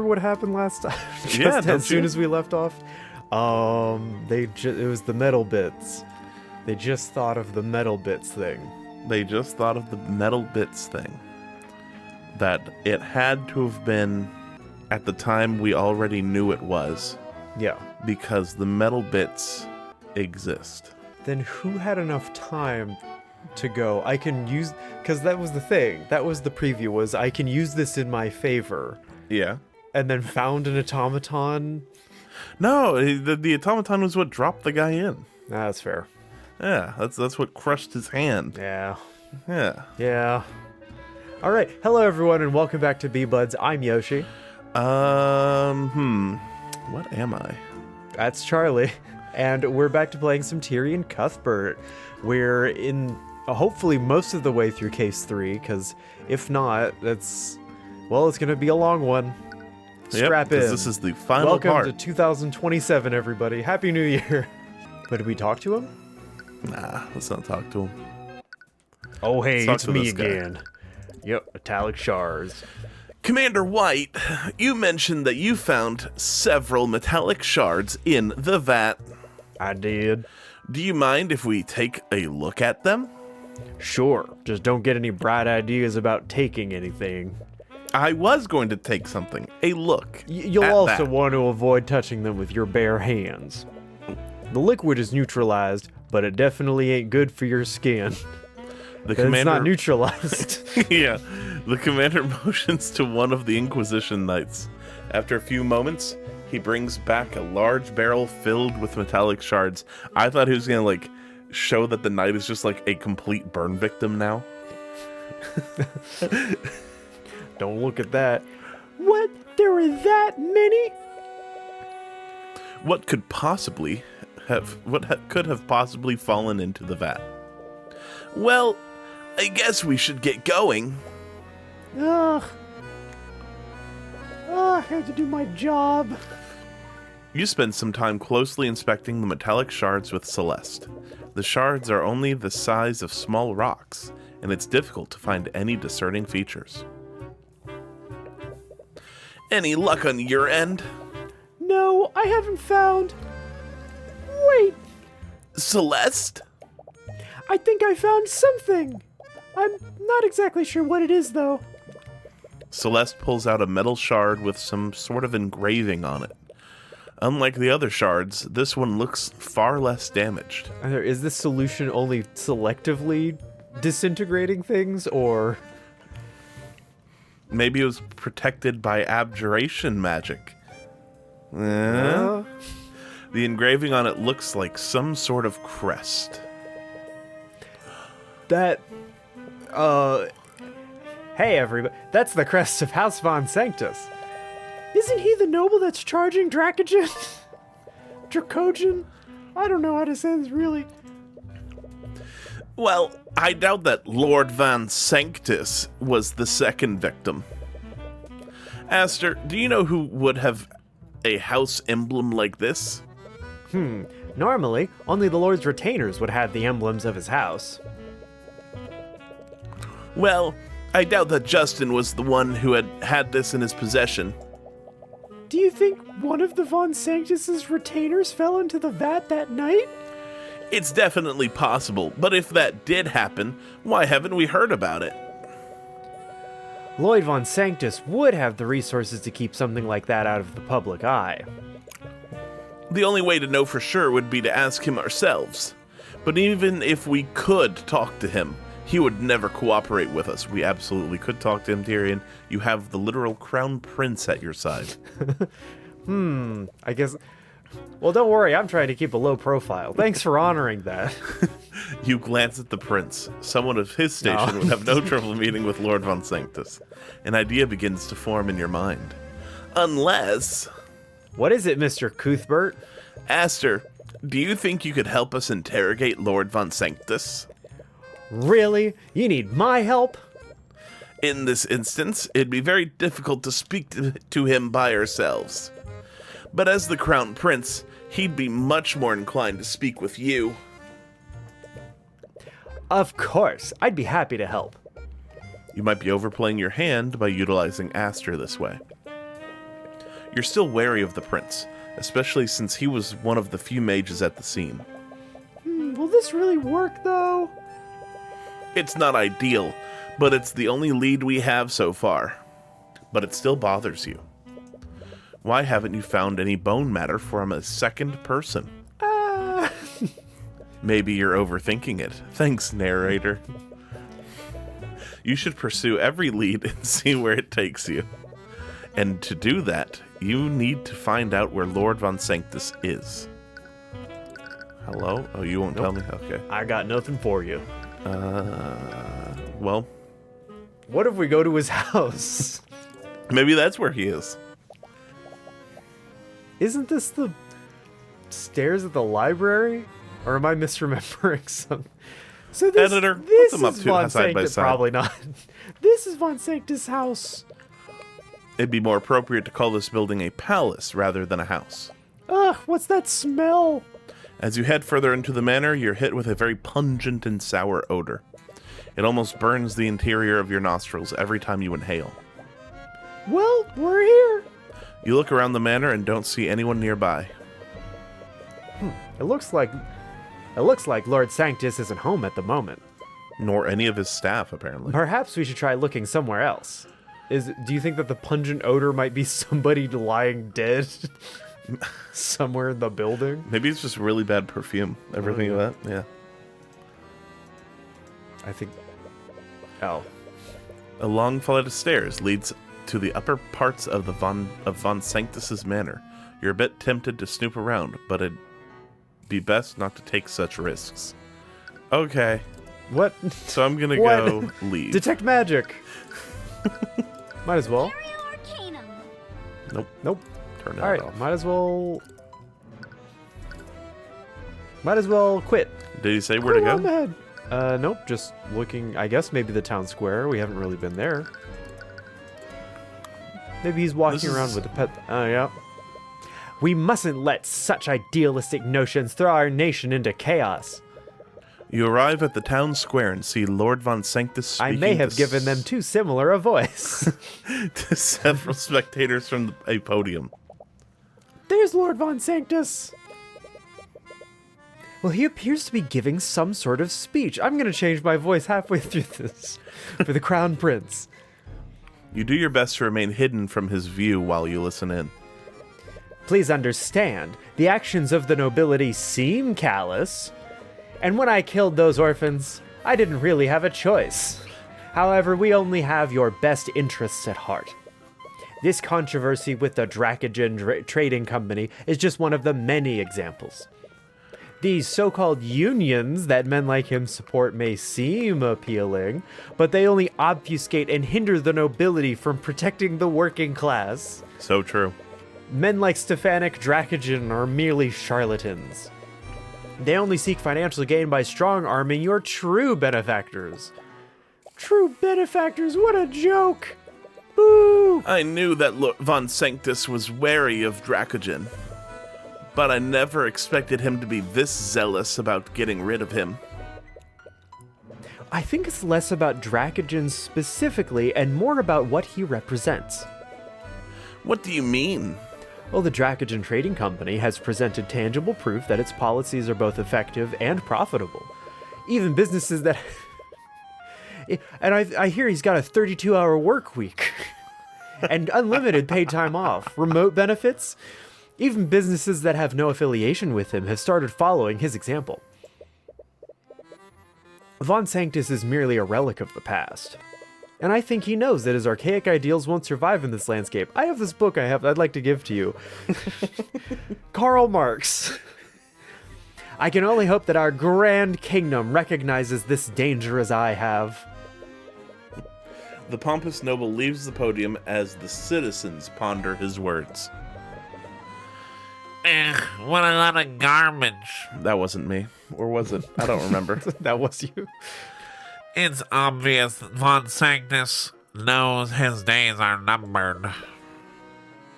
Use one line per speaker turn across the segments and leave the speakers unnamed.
what happened last time?
Yeah,
as soon as we left off. It was the metal bits. They just thought of the metal bits thing.
They just thought of the metal bits thing. That it had to have been at the time we already knew it was.
Yeah.
Because the metal bits exist.
Then who had enough time to go, I can use... Because that was the thing. That was the preview, was I can use this in my favor.
Yeah.
And then found an automaton.
No, the automaton was what dropped the guy in.
That's fair.
Yeah, that's what crushed his hand.
Yeah.
Yeah.
Yeah. All right. Hello, everyone, and welcome back to B-Buds. I'm Yoshi.
What am I?
That's Charlie. And we're back to playing some Tyrion Cuthbert. We're in, hopefully, most of the way through Case 3, because if not, it's going to be a long one. Strap in.
This is the final
Welcome
part.
to 2027, everybody. Happy New Year. But did we talk to him?
Nah, let's not talk to him.
Oh, hey,
Let's
it's
talk to
me
this guy.
again. Yep, metallic shards.
Commander White, you mentioned that you found several metallic shards in the vat.
I did.
Do you mind if we take a look at them?
Sure, just don't get any bright ideas about taking anything.
I was going to take something. A look.
You'll
at
also
that.
want to avoid touching them with your bare hands. The liquid is neutralized, but it definitely ain't good for your skin.
The
It's not neutralized.
Yeah. The commander motions to one of the Inquisition Knights. After a few moments, he brings back a large barrel filled with metallic shards. I thought he was going to, show that the knight is just, a complete burn victim now.
Don't look at that. What? There were that many?
What could have possibly fallen into the vat? Well, I guess we should get going.
Ugh. I have to do my job.
You spend some time closely inspecting the metallic shards with Celeste. The shards are only the size of small rocks, and it's difficult to find any discerning features. Any luck on your end?
No, I haven't found... Wait,
Celeste?
I think I found something. I'm not exactly sure what it is, though.
Celeste pulls out a metal shard with some sort of engraving on it. Unlike the other shards, this one looks far less damaged.
Is this solution only selectively disintegrating things, or...
Maybe it was protected by abjuration magic.
Uh,
The engraving on it looks like some sort of crest.
that... Hey, everybody. That's the crest of House Von Sanctus. Isn't he the noble that's charging Dracogen? Dracogen? I don't know how to say this, really.
Well, I doubt that Lord Van Sanctus was the second victim. Aster, do you know who would have a house emblem like this?
Normally, only the Lord's retainers would have the emblems of his house.
Well, I doubt that Justin was the one who had this in his possession.
Do you think one of the Von Sanctus's retainers fell into the vat that night?
It's definitely possible, but if that did happen, why haven't we heard about it?
Lloyd Von Sanctus would have the resources to keep something like that out of the public eye.
The only way to know for sure would be to ask him ourselves. But even if we could talk to him, he would never cooperate with us. We absolutely could talk to him, Tyrion. You have the literal crown prince at your side.
I guess... Well, don't worry, I'm trying to keep a low profile. Thanks for honoring that.
You glance at the prince. Someone of his station
No.
would have no trouble meeting with Lord Von Sanctus. An idea begins to form in your mind. Unless...
What is it, Mr. Cuthbert?
Aster, do you think you could help us interrogate Lord Von Sanctus?
Really? You need my help?
In this instance, it'd be very difficult to speak to him by ourselves. But as the Crown Prince, he'd be much more inclined to speak with you.
Of course, I'd be happy to help.
You might be overplaying your hand by utilizing Aster this way. You're still wary of the prince, especially since he was one of the few mages at the scene.
Will this really work, though?
It's not ideal, but it's the only lead we have so far. But it still bothers you. Why haven't you found any bone matter from a second person? Maybe you're overthinking it. Thanks, narrator. You should pursue every lead and see where it takes you. And to do that, you need to find out where Lord Von Sanctus is. Hello? Oh, you won't tell me? Okay.
I got nothing for you.
Well,
What if we go to his house?
maybe that's where he is.
Isn't this the stairs at the library? Or am I misremembering something? So this,
Editor, put
this
them up
is
to
Von
side by
Sanctus.
side.
Probably not. This is Von Sanctus' house.
It'd be more appropriate to call this building a palace rather than a house.
Ugh, what's that smell?
As you head further into the manor, you're hit with a very pungent and sour odor. It almost burns the interior of your nostrils every time you inhale.
Well, we're here.
You look around the manor and don't see anyone nearby.
It looks like Lord Sanctus isn't home at the moment.
Nor any of his staff, apparently.
Perhaps we should try looking somewhere else. Do you think that the pungent odor might be somebody lying dead somewhere in the building?
Maybe it's just really bad perfume. Ever think of that? Yeah.
I think... Oh.
A long flight of stairs leads to the upper parts of the Von Sanctus's manor. You're a bit tempted to snoop around, but it'd be best not to take such risks. Okay,
What?
so I'm gonna
What?
go leave.
Detect magic. Might as well.
Arcanum.
Nope.
Turn that
All right,
off.
might as well quit.
Did he say where to
Go on
go?
ahead. Nope, just looking, I guess maybe the town square. We haven't really been there. Maybe he's walking
This
around
is-
with a pet. Oh, yeah. We mustn't let such idealistic notions throw our nation into chaos.
You arrive at the town square and see Lord Von Sanctus
I
speaking
may have
to
given them too similar a voice.
to several spectators from a podium.
There's Lord Von Sanctus. Well, he appears to be giving some sort of speech. I'm going to change my voice halfway through this for the Crown Prince.
You do your best to remain hidden from his view while you listen in.
Please understand, the actions of the nobility seem callous, and when I killed those orphans, I didn't really have a choice. However, we only have your best interests at heart. This controversy with the Dracogen Trading Company is just one of the many examples. These so-called unions that men like him support may seem appealing, but they only obfuscate and hinder the nobility from protecting the working class.
So true.
Men like Stefanik Dracogen are merely charlatans. They only seek financial gain by strong-arming your true benefactors. True benefactors, what a joke! Boo!
I knew that Lord Von Sanctus was wary of Dracogen, but I never expected him to be this zealous about getting rid of him.
I think it's less about Dracogen specifically and more about what he represents.
What do you mean?
Well, the Dracogen Trading Company has presented tangible proof that its policies are both effective and profitable. Even businesses that... And I hear he's got a 32-hour work week. And unlimited paid time off. Remote benefits. Even businesses that have no affiliation with him have started following his example. Von Sanctus is merely a relic of the past. And I think he knows that his archaic ideals won't survive in this landscape. I have this book I'd like to give to you. Karl Marx. I can only hope that our grand kingdom recognizes this danger as I have.
The pompous noble leaves the podium as the citizens ponder his words.
What a lot of garbage.
That wasn't me. Or was it? I don't remember.
That was you.
It's obvious that Von Sanctus knows his days are numbered.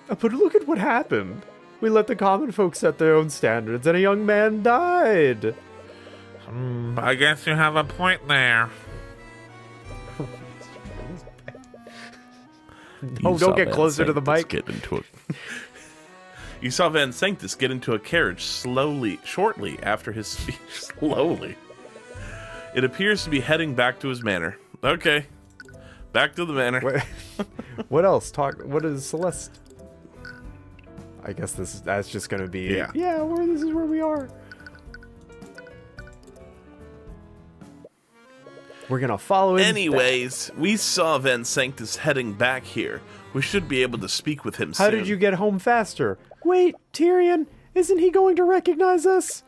But look at what happened. We let the common folk set their own standards, and a young man died.
I guess you have a point there.
Oh, don't get closer to the mic.
You saw Van Sanctus get into a carriage shortly after his speech. Slowly. It appears to be heading back to his manor. Okay. Back to the manor.
What else? What is Celeste? I guess that's just gonna be this is where we are. We're gonna follow him.
Anyways, we saw Van Sanctus heading back here. We should be able to speak with him soon.
How did you get home faster? Wait, Tyrion, isn't he going to recognize us?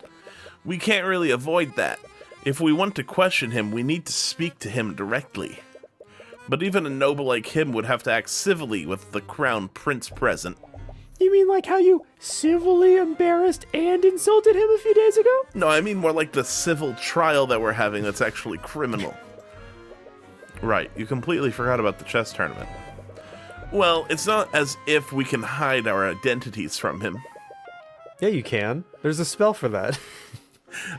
We can't really avoid that. If we want to question him, we need to speak to him directly. But even a noble like him would have to act civilly with the crown prince present.
You mean like how you civilly embarrassed and insulted him a few days ago?
No, I mean more like the civil trial that we're having that's actually criminal. Right, you completely forgot about the chess tournament. Well, it's not as if we can hide our identities from him.
Yeah, you can. There's a spell for that.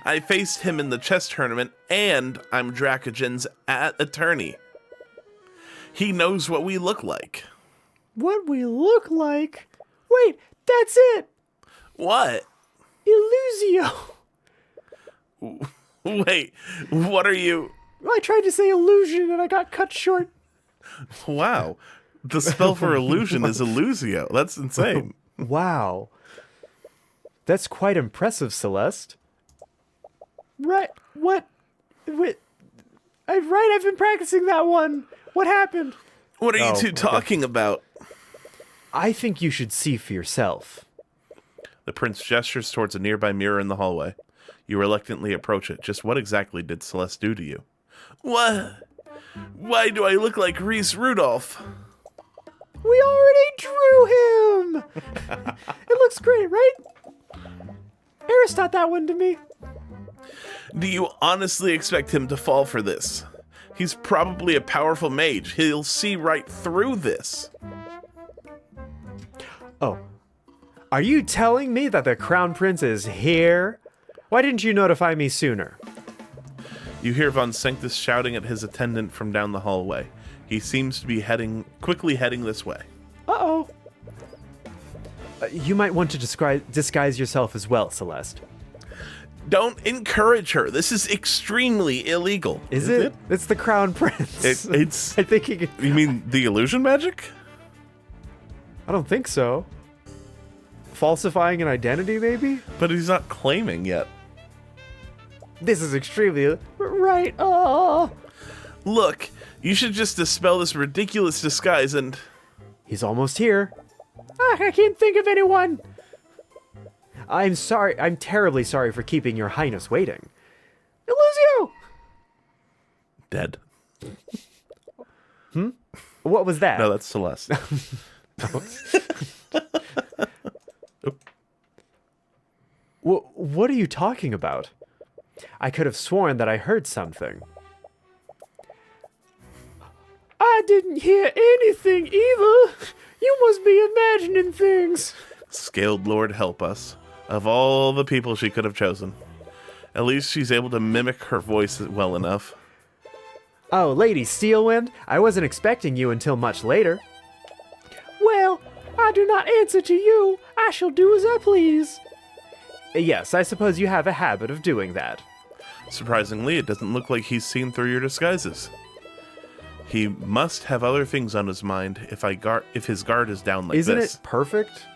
I faced him in the chess tournament, and I'm Dracogen's attorney. He knows what we look like.
What we look like? Wait, that's it!
What?
Illusio!
Wait, what are you...
I tried to say illusion and I got cut short.
Wow. The spell for illusion is Illusio. That's insane.
Wow. That's quite impressive, Celeste. Right, what? Wait, I've been practicing that one. What happened?
What are you two talking about?
I think you should see for yourself.
The prince gestures towards a nearby mirror in the hallway. You reluctantly approach it. Just what exactly did Celeste do to you? What? Why do I look like Reese Rudolph?
We already drew him! It looks great, right? Eris taught that one to me.
Do you honestly expect him to fall for this? He's probably a powerful mage. He'll see right through this.
Oh. Are you telling me that the Crown Prince is here? Why didn't you notify me sooner?
You hear Von Sanctus shouting at his attendant from down the hallway. He seems to be quickly heading this way.
Uh-oh. You might want to disguise yourself as well, Celeste.
Don't encourage her. This is extremely illegal.
Is it? It's the Crown Prince.
It's.
I think he can...
You mean the illusion magic?
I don't think so. Falsifying an identity, maybe?
But he's not claiming yet.
This is extremely... Right, oh...
Look, you should just dispel this ridiculous disguise and...
He's almost here. I can't think of anyone. I'm sorry. I'm terribly sorry for keeping your highness waiting. Illusio!
Dead.
What was that?
No, that's Celeste.
What are you talking about? I could have sworn that I heard something. I didn't hear anything either. You must be imagining things.
Scaled Lord help us. Of all the people she could have chosen. At least she's able to mimic her voice well enough.
Oh, Lady Steelwind, I wasn't expecting you until much later. Well, I do not answer to you. I shall do as I please. Yes, I suppose you have a habit of doing that.
Surprisingly, it doesn't look like he's seen through your disguises. He must have other things on his mind if his guard is down like
Isn't
this.
Isn't it perfect?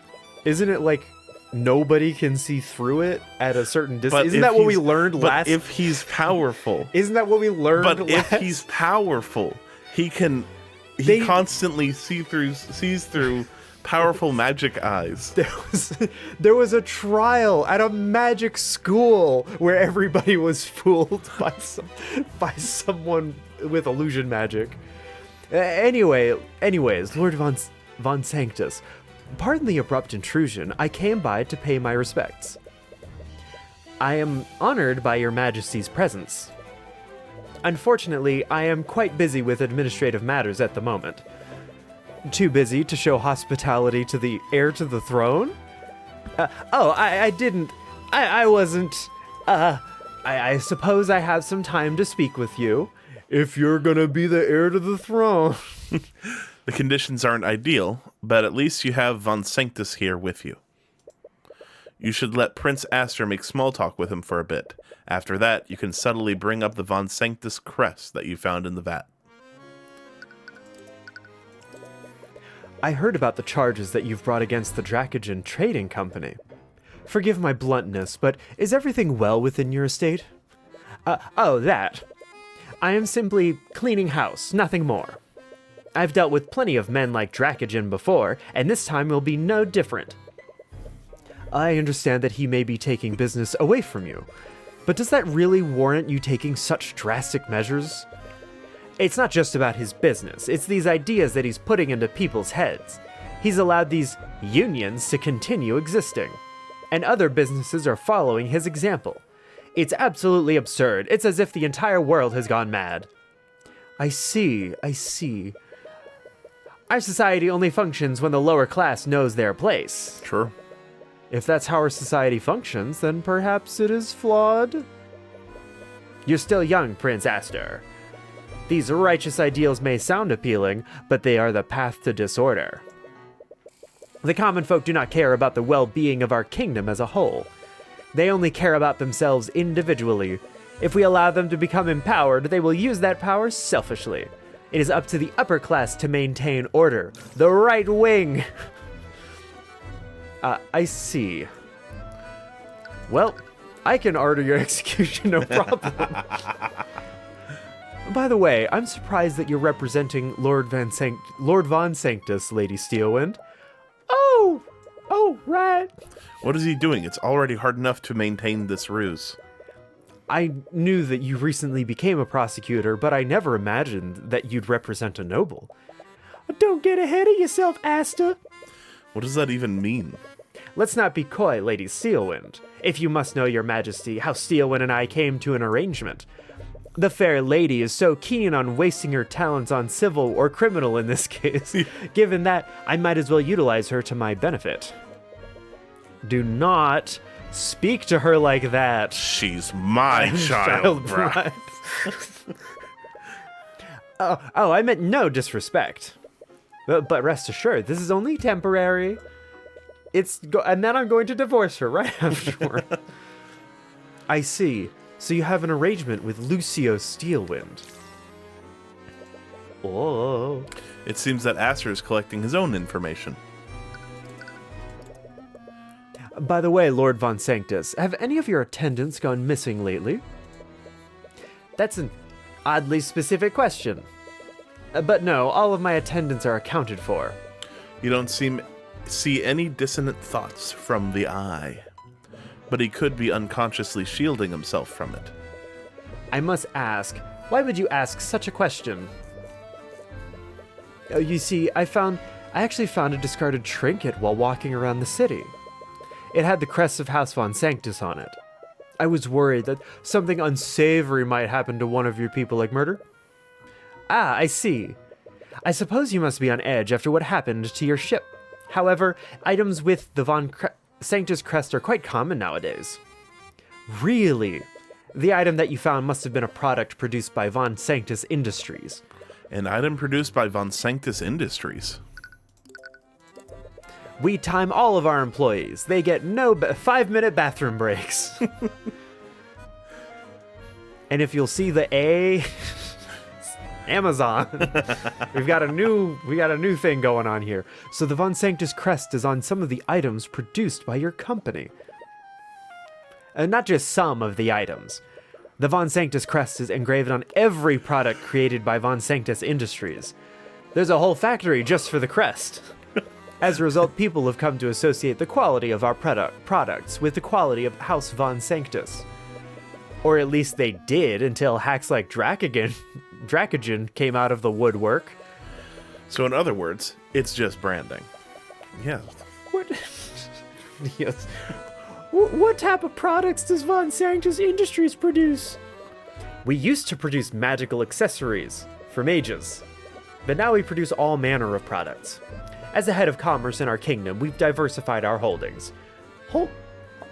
Isn't it like nobody can see through it at a certain distance? Isn't that what we learned last?
But if he's powerful.
Isn't that what we learned last?
But if he's powerful, he constantly sees through powerful magic eyes.
There was a trial at a magic school where everybody was fooled by someone with illusion magic. Anyways, Lord Von Sanctus, pardon the abrupt intrusion. I came by to pay my respects. I am honored by your Majesty's presence. Unfortunately, I am quite busy with administrative matters at the moment. Too busy to show hospitality to the heir to the throne? I wasn't. I suppose I have some time to speak with you. If you're gonna be the heir to the throne.
The conditions aren't ideal, but at least you have Von Sanctus here with you. You should let Prince Aster make small talk with him for a bit. After that, you can subtly bring up the Von Sanctus crest that you found in the vat.
I heard about the charges that you've brought against the Dracogen Trading Company. Forgive my bluntness, but is everything well within your estate? That. I am simply cleaning house, nothing more. I've dealt with plenty of men like Dracogen before, and this time will be no different. I understand that he may be taking business away from you, but does that really warrant you taking such drastic measures? It's not just about his business, it's these ideas that he's putting into people's heads. He's allowed these unions to continue existing, and other businesses are following his example. It's absolutely absurd. It's as if the entire world has gone mad. I see. Our society only functions when the lower class knows their place.
Sure.
If that's how our society functions, then perhaps it is flawed? You're still young, Prince Aster. These righteous ideals may sound appealing, but they are the path to disorder. The common folk do not care about the well-being of our kingdom as a whole. They only care about themselves individually. If we allow them to become empowered, they will use that power selfishly. It is up to the upper class to maintain order. The right wing! I see. Well, I can order your execution, no problem. By the way, I'm surprised that you're representing Lord Von Sanctus, Lady Steelwind. Oh, right.
What is he doing? It's already hard enough to maintain this ruse.
I knew that you recently became a prosecutor, but I never imagined that you'd represent a noble. Don't get ahead of yourself, Asta.
What does that even mean?
Let's not be coy, Lady Steelwind. If you must know, Your Majesty, how Steelwind and I came to an arrangement. The fair lady is so keen on wasting her talents on civil or criminal in this case. Given that, I might as well utilize her to my benefit. Do not speak to her like that.
She's my child bride.
Oh, I meant no disrespect. But rest assured, this is only temporary. And then I'm going to divorce her right afterward. I see. So you have an arrangement with Lucio Steelwind. Oh.
It seems that Aster is collecting his own information.
By the way, Lord Von Sanctus, have any of your attendants gone missing lately? That's an oddly specific question. But no, all of my attendants are accounted for.
You don't see any dissonant thoughts from the eye. But he could be unconsciously shielding himself from it.
I must ask, why would you ask such a question? You see, I actually found a discarded trinket while walking around the city. It had the crest of House Von Sanctus on it. I was worried that something unsavory might happen to one of your people, like murder. Ah, I see. I suppose you must be on edge after what happened to your ship. However, items with the Von Sanctus crest are quite common nowadays. Really? The item that you found must have been a product produced by Von Sanctus Industries.
An item produced by Von Sanctus Industries?
We time all of our employees. They get no 5-minute bathroom breaks. And if you'll see the A, Amazon. we got a new thing going on here. So the Von Sanctus crest is on some of the items produced by your company. And not just some of the items. The Von Sanctus crest is engraved on every product created by Von Sanctus Industries. There's a whole factory just for the crest. As a result, people have come to associate the quality of our products with the quality of House Von Sanctus. Or at least they did until hacks like Dracogen came out of the woodwork.
So in other words, it's just branding. Yeah.
What? Yes. What type of products does Von Sanctus Industries produce? We used to produce magical accessories for mages, but now we produce all manner of products. As the head of commerce in our kingdom, we've diversified our holdings.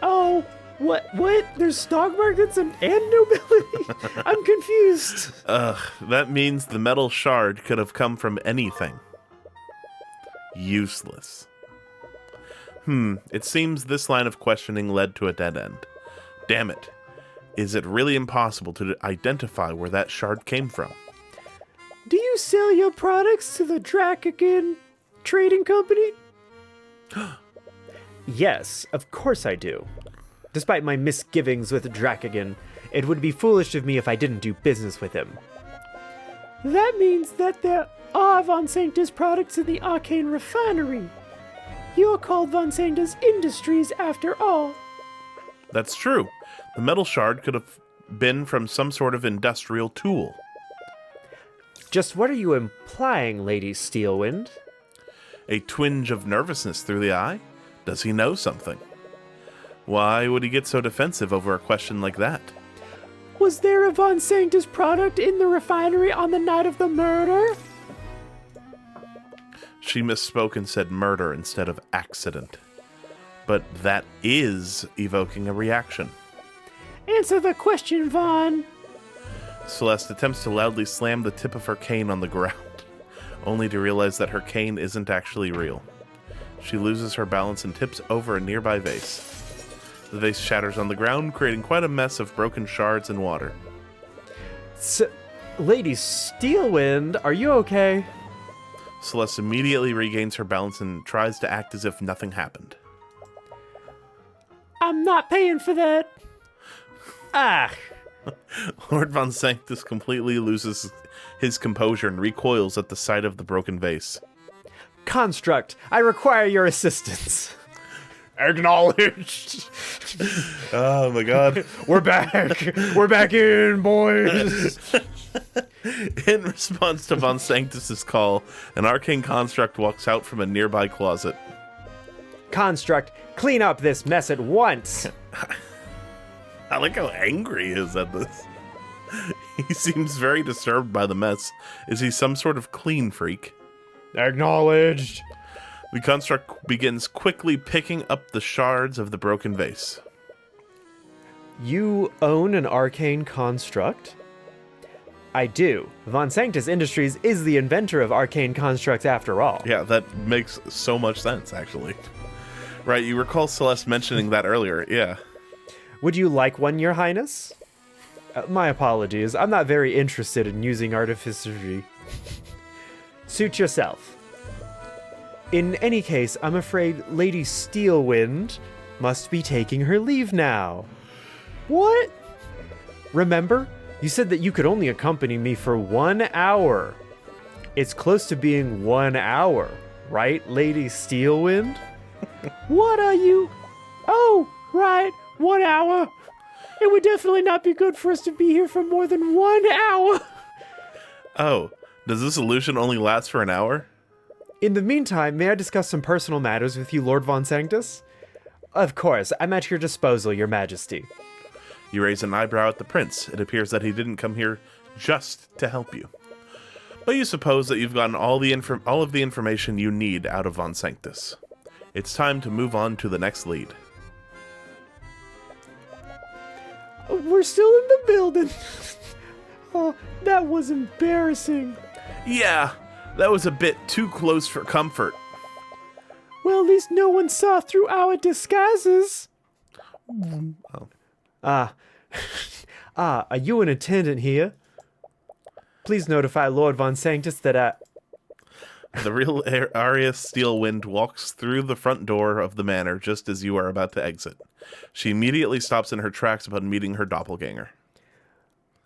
Oh, what? There's stock markets and nobility? I'm confused.
That means the metal shard could have come from anything. Useless. It seems this line of questioning led to a dead end. Damn it. Is it really impossible to identify where that shard came from?
Do you sell your products to the Dracagan Trading Company? Yes, of course I do. Despite my misgivings with Dracagan, it would be foolish of me if I didn't do business with him. That means that there are Von Sanctus products in the Arcane refinery. You're called Von Sanctus Industries after all.
That's true. The metal shard could have been from some sort of industrial tool.
Just what are you implying, Lady Steelwind?
A twinge of nervousness through the eye? Does he know something? Why would he get so defensive over a question like that?
Was there a Von Sanctus product in the refinery on the night of the murder?
She misspoke and said murder instead of accident. But that is evoking a reaction.
Answer the question, Vaughn.
Celeste attempts to loudly slam the tip of her cane on the ground, only to realize that her cane isn't actually real. She loses her balance and tips over a nearby vase. The vase shatters on the ground, creating quite a mess of broken shards and water.
Lady Steelwind, are you okay?
Celeste immediately regains her balance and tries to act as if nothing happened.
I'm not paying for that. Ah.
Lord Von Sanctus completely loses his composure and recoils at the sight of the broken vase.
Construct, I require your assistance.
Acknowledged! Oh my god.
We're back. We're back in, boys.
In response to Von Sanctus's call, an arcane construct walks out from a nearby closet.
Construct, clean up this mess at once.
I like how angry he is at this. He seems very disturbed by the mess. Is he some sort of clean freak?
Acknowledged.
The construct begins quickly picking up the shards of the broken vase.
You own an arcane construct? I do. Von Sanctus Industries is the inventor of arcane constructs after all.
Yeah, that makes so much sense, actually. Right, you recall Celeste mentioning that earlier, yeah.
Would you like one, Your Highness? My apologies. I'm not very interested in using artificery. Suit yourself. In any case, I'm afraid Lady Steelwind must be taking her leave now. What? Remember, you said that you could only accompany me for 1 hour. It's close to being 1 hour, right, Lady Steelwind? What are you? Oh, right, 1 hour. It would definitely not be good for us to be here for more than 1 hour.
Oh, does this illusion only last for an hour?
In the meantime, may I discuss some personal matters with you, Lord Von Sanctus? Of course, I'm at your disposal, Your Majesty.
You raise an eyebrow at the prince. It appears that he didn't come here just to help you. But you suppose that you've gotten all of the information you need out of Von Sanctus. It's time to move on to the next lead.
We're still in the building. Oh, that was embarrassing.
Yeah, that was a bit too close for comfort.
Well, at least no one saw through our disguises.
Oh.
Are you an attendant here? Please notify Lord Von Sanctus that
The real Arya Steelwind walks through the front door of the manor just as you are about to exit. She immediately stops in her tracks upon meeting her doppelganger.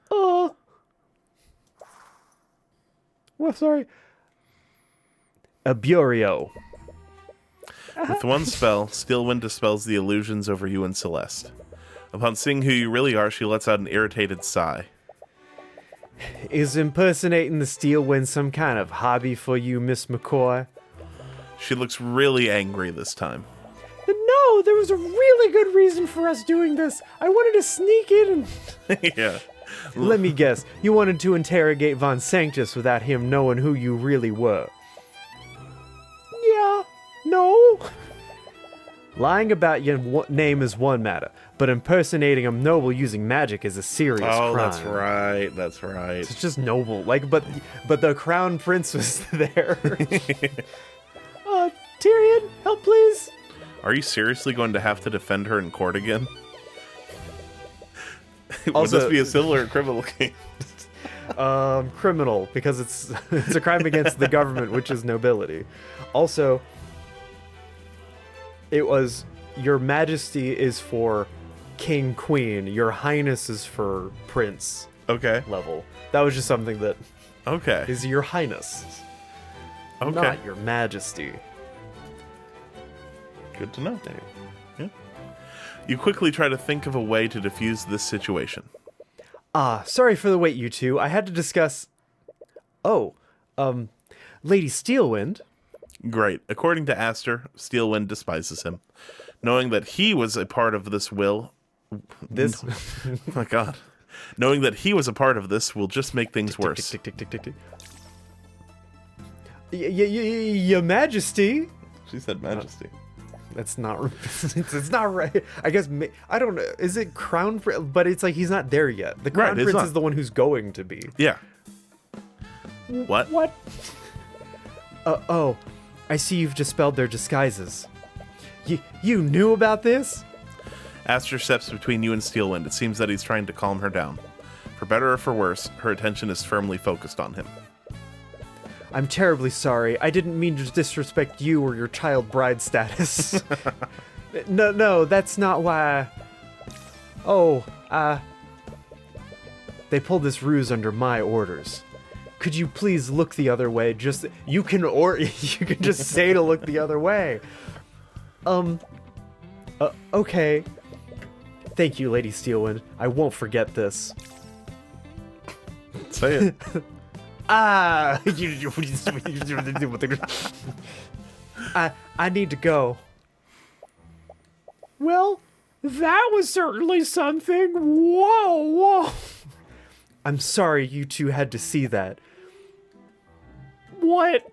Well, sorry. Aburio.
With one spell, Steelwind dispels the illusions over you and Celeste. Upon seeing who you really are, she lets out an irritated sigh.
Is impersonating the Steelwind some kind of hobby for you, Miss McCoy?
She looks really angry this time.
No, there was a really good reason for us doing this. I wanted to sneak in and...
Yeah.
Let me guess, you wanted to interrogate Von Sanctus without him knowing who you really were. Yeah, no. Lying about your name is one matter, but impersonating a noble using magic is a serious crime.
That's right.
It's just noble, but the crown prince was there. Tyrion, help please.
Are you seriously going to have to defend her in court again? Would
Also-
this be a civil or a criminal case?
Criminal, because it's it's a crime against the government, which is nobility. Also, it was Your Majesty is for King Queen. Your Highness is for Prince
Okay.
level. That was just something that
Okay.
is Your Highness,
Okay.
not Your Majesty.
Good to know. Yeah. You quickly try to think of a way to defuse this situation.
Sorry for the wait, you two. I had to discuss. Oh, Lady Steelwind.
Great. According to Aster, Steelwind despises him. Knowing that he was a part of this will...
This.
Oh my god. Knowing that he was a part of this will just make things worse.
Tick, tick, tick, tick, tick, tick. Your Majesty.
She said majesty.
That's not. It's not right. I guess I don't know. Is it Crown Prince? But it's like he's not there yet. The Crown
Right, it's
Prince
not.
is the one who's going to be.
Yeah. What?
What? Oh, I see you've dispelled their disguises. You knew about this?
Aster steps between you and Steelwind. It seems that he's trying to calm her down. For better or for worse, her attention is firmly focused on him.
I'm terribly sorry. I didn't mean to disrespect you or your child bride status. No, that's not why. Oh, they pulled this ruse under my orders. Could you please look the other way? You can just say to look the other way. Okay. Thank you, Lady Steelwind. I won't forget this.
Say it.
I need to go. Well, that was certainly something. Whoa. I'm sorry you two had to see that. What?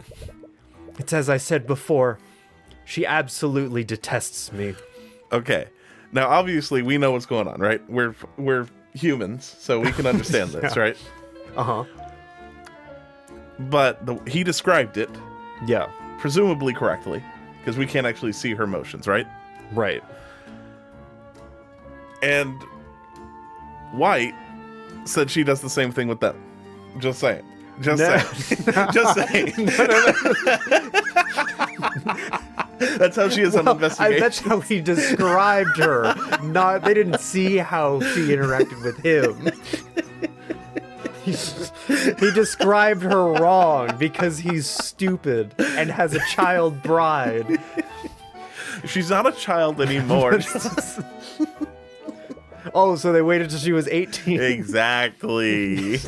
It's as I said before. She absolutely detests me.
Okay. Now, obviously, we know what's going on, right? We're humans, so we can understand this,
Yeah.
right?
Uh-huh.
But he described it,
Yeah.
presumably correctly, because we can't actually see her motions, right?
Right.
And White said she does the same thing with them. Just saying. Just
No.
saying. Just saying. That's how she is on investigation.
That's how he described her. They didn't see how she interacted with him. He described her wrong because he's stupid and has a child bride.
She's not a child anymore.
Oh, so they waited till she was 18.
Exactly.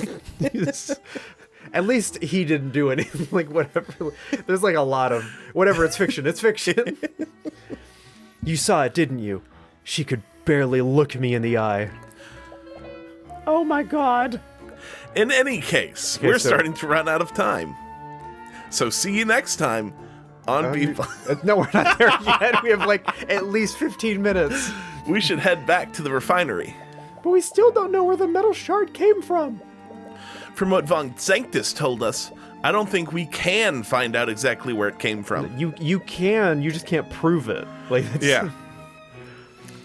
At least he didn't do anything. Like, whatever. There's like a lot of whatever. It's fiction. It's fiction. You saw it, didn't you? She could barely look me in the eye. Oh my god.
In any case,
Okay,
we're
so-
starting to run out of time. So see you next time on People.
No, we're not there yet. We have like at least 15 minutes.
We should head back to the refinery.
But we still don't know where the metal shard came from.
From what Von Sanctus told us, I don't think we can find out exactly where it came from.
You can, you just can't prove it. Like, that's,
Yeah.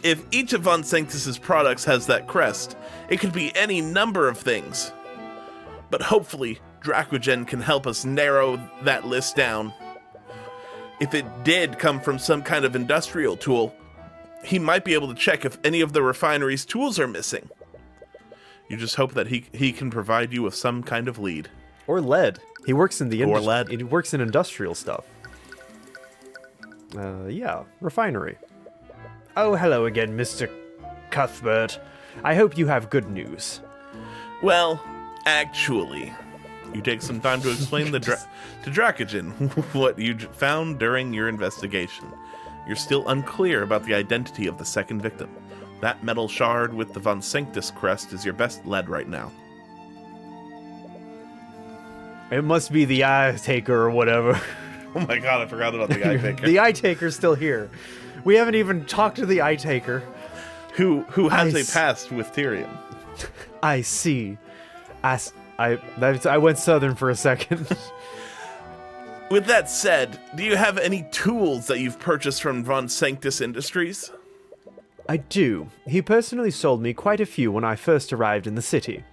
If each of Von Sanctus's products has that crest, it could be any number of things. But hopefully, Dracogen can help us narrow that list down. If it did come from some kind of industrial tool, he might be able to check if any of the refinery's tools are missing. You just hope that he can provide you with some kind of lead.
Or lead. He works in the
Or lead.
He works in industrial stuff. Yeah, refinery. Oh, hello again, Mr. Cuthbert. I hope you have good news.
Well, actually, you take some time to explain to Dracogen what you found during your investigation. You're still unclear about the identity of the second victim. That metal shard with the Von Sanctus crest is your best lead right now.
It must be the eye taker or whatever.
Oh my god, I forgot about the eye taker.
The eye taker's still here. We haven't even talked to the eye taker.
who has
I
a past with Tyrion.
I see. I went southern for a second.
With that said, do you have any tools that you've purchased from Von Sanctus Industries?
I do. He personally sold me quite a few when I first arrived in the city.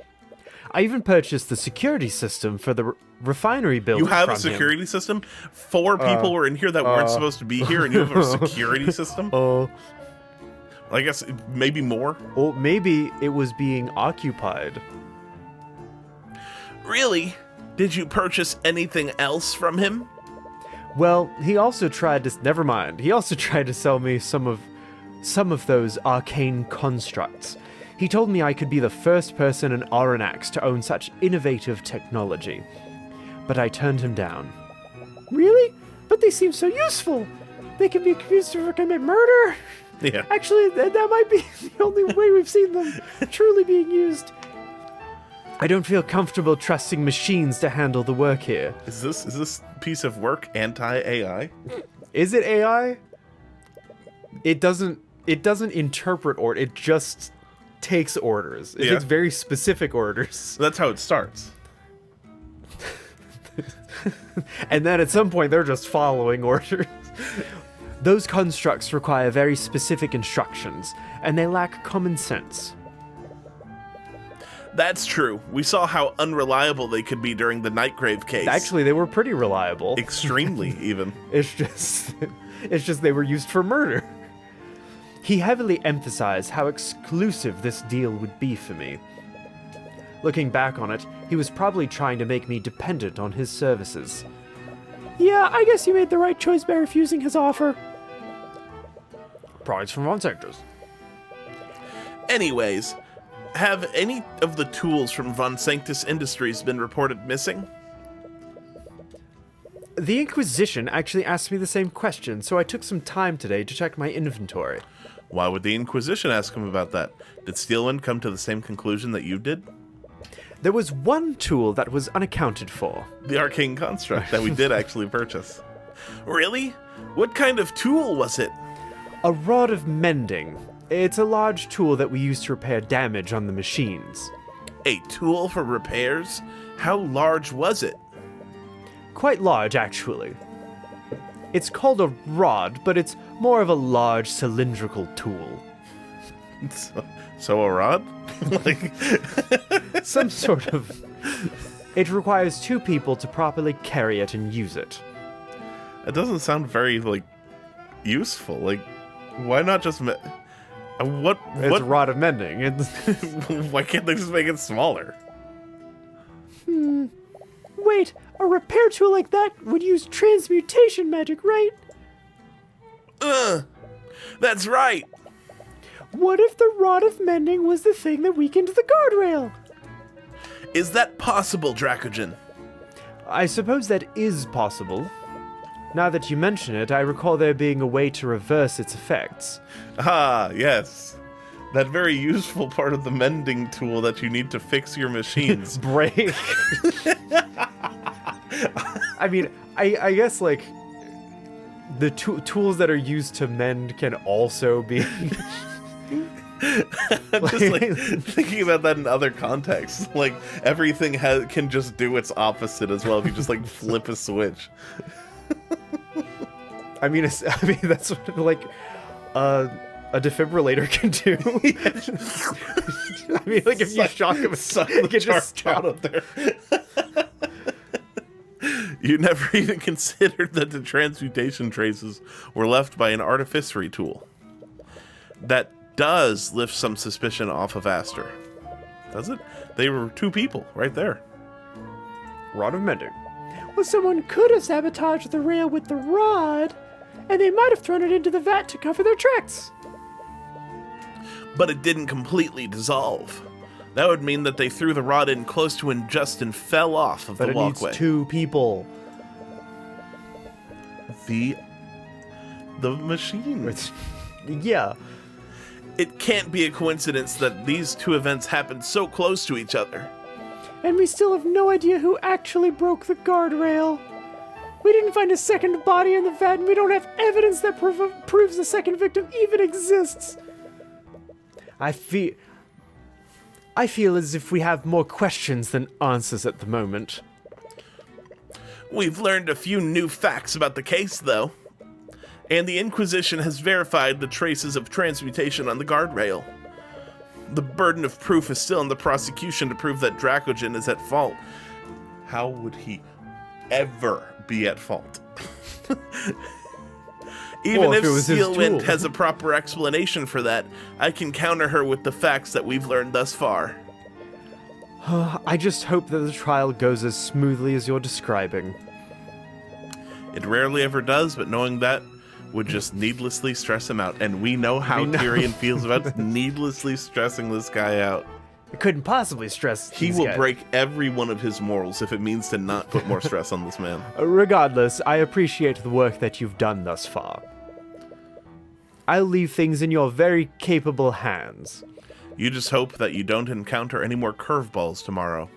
I even purchased the security system for the refinery building.
You have
from
a security system? 4 people were in here that weren't supposed to be here, and you have a security system? I guess maybe more.
Or maybe it was being occupied.
Really? Did you purchase anything else from him?
Well, he also tried to... Never mind. He also tried to sell me some of those arcane constructs. He told me I could be the first person in Aranax to own such innovative technology. But I turned him down. Really? But they seem so useful. They can be used to commit murder.
Yeah.
Actually, that might be the only way we've seen them truly being used. I don't feel comfortable trusting machines to handle the work here.
Is this piece of work anti-AI?
Is it AI? It doesn't interpret or it just takes orders. It takes very specific orders.
That's how it starts.
And then at some point they're just following orders. Those constructs require very specific instructions, and they lack common sense.
That's true. We saw how unreliable they could be during the Nightgrave case.
Actually, they were pretty reliable.
Extremely, even.
It's just they were used for murder. He heavily emphasized how exclusive this deal would be for me. Looking back on it, he was probably trying to make me dependent on his services. Yeah, I guess you made the right choice by refusing his offer. Prize from Von Sanctus.
Anyways, have any of the tools from Von Sanctus Industries been reported missing?
The Inquisition actually asked me the same question, so I took some time today to check my inventory.
Why would the Inquisition ask him about that? Did Steelwind come to the same conclusion that you did?
There was one tool that was unaccounted for.
The arcane construct that we did actually purchase. Really? What kind of tool was it?
A rod of mending. It's a large tool that we use to repair damage on the machines.
A tool for repairs? How large was it?
Quite large, actually. It's called a rod, but it's more of a large cylindrical tool.
So a rod? Like
Some sort of... It requires 2 people to properly carry it and use it.
It doesn't sound very, useful. Why not just...
It's a rod of mending.
Why can't they just make it smaller?
Wait, a repair tool like that would use transmutation magic, right?
That's right!
What if the rod of mending was the thing that weakened the guardrail?
Is that possible, Dracogen?
I suppose that is possible. Now that you mention it, I recall there being a way to reverse its effects.
Ah, yes. That very useful part of the mending tool that you need to fix your machines.
Break. I mean, I guess, the tools that are used to mend can also be...
Just thinking about that in other contexts. Everything can just do its opposite as well if you just flip a switch. I mean
that's what a defibrillator can do. I mean, if you shock him, it can just stop
out of there. You never even considered that the transmutation traces were left by an artificery tool. That does lift some suspicion off of Aster. Does it? They were 2 people right there.
Rod of mending. Well, someone could have sabotaged the rail with the rod, and they might have thrown it into the vat to cover their tracks.
But it didn't completely dissolve. That would mean that they threw the rod in close to and just fell off of the walkway.
But it needs 2 people.
The machine.
Yeah.
It can't be a coincidence that these 2 events happened so close to each other.
And we still have no idea who actually broke the guardrail. We didn't find a second body in the vat, and we don't have evidence that proves the second victim even exists. I feel as if we have more questions than answers at the moment.
We've learned a few new facts about the case, though. And the Inquisition has verified the traces of transmutation on the guardrail. The burden of proof is still on the prosecution to prove that Dracogen is at fault. How would he ever be at fault? Even if Steelwind has a proper explanation for that, I can counter her with the facts that we've learned thus far.
I just hope that the trial goes as smoothly as you're describing.
It rarely ever does, but knowing that would just needlessly stress him out. And we know how Tyrion feels about needlessly stressing this guy out.
I couldn't possibly stress
He will break every one of his morals if it means to not put more stress on this man.
Regardless, I appreciate the work that you've done thus far. I'll leave things in your very capable hands.
You just hope that you don't encounter any more curveballs tomorrow.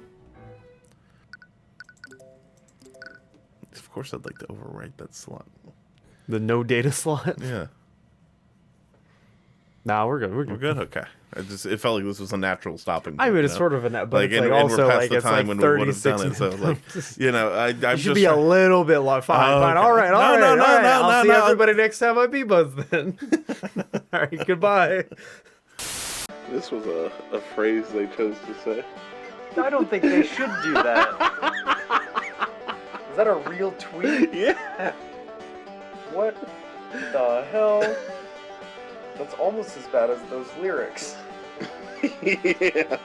Of course I'd like to overwrite that slot.
The no data slot?
Yeah.
Nah, we're good.
We're good? Okay. It felt like this was a natural stopping point.
I mean, it's sort of a but
like,
it's
and,
like
and
also
we're past
like
the
it's
time
like
when we would have
36
done it. So, like, you know, I'm
it
just
should be a little bit long. Fine. All right. I'll see everybody next time I B-Buzz then. All right, goodbye.
This was a phrase they chose to say.
I don't think they should do that. Is that a real tweet?
Yeah.
What the hell? That's almost as bad as those lyrics.
Yeah.